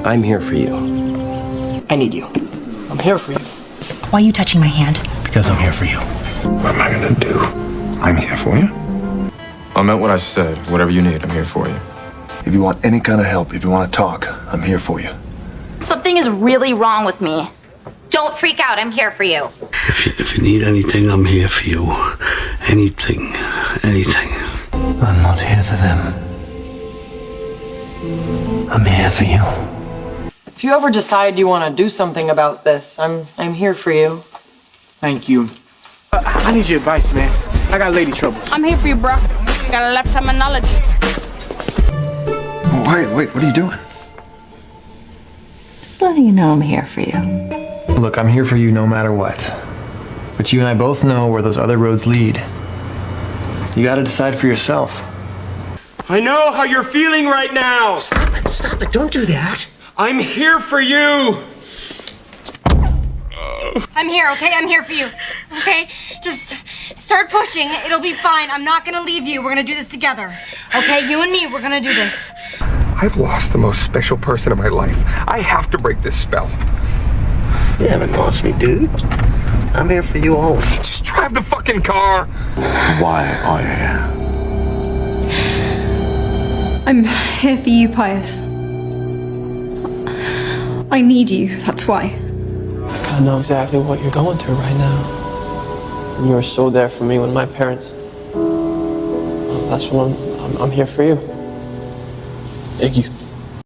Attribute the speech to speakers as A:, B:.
A: I'm here for you.
B: I need you. I'm here for you.
C: Why are you touching my hand?
B: Because I'm here for you.
D: What am I gonna do? I'm here for you.
E: I meant what I said. Whatever you need, I'm here for you.
D: If you want any kind of help, if you want to talk, I'm here for you.
F: Something is really wrong with me. Don't freak out. I'm here for you.
G: If you need anything, I'm here for you. Anything.
B: I'm not here for them. I'm here for you.
H: If you ever decide you want to do something about this, I'm here for you.
B: Thank you. I need your advice, man. I got lady troubles.
I: I'm here for you, bro. You got a lifetime of knowledge.
D: Wait, what are you doing?
J: Just letting you know I'm here for you.
K: Look, I'm here for you no matter what. But you and I both know where those other roads lead. You gotta decide for yourself.
L: I know how you're feeling right now.
B: Stop it. Don't do that.
L: I'm here for you.
I: I'm here, okay? I'm here for you. Okay? Just start pushing. It'll be fine. I'm not gonna leave you. We're gonna do this together. Okay? You and me, we're gonna do this.
D: I've lost the most special person in my life. I have to break this spell.
B: You haven't lost me, dude. I'm here for you always.
D: Just drive the fucking car.
G: Why are you here?
I: I'm here for you, Pius. I need you. That's why.
B: I know exactly what you're going through right now. And you were so there for me when my parents. Well, that's what I'm here for you. Thank you.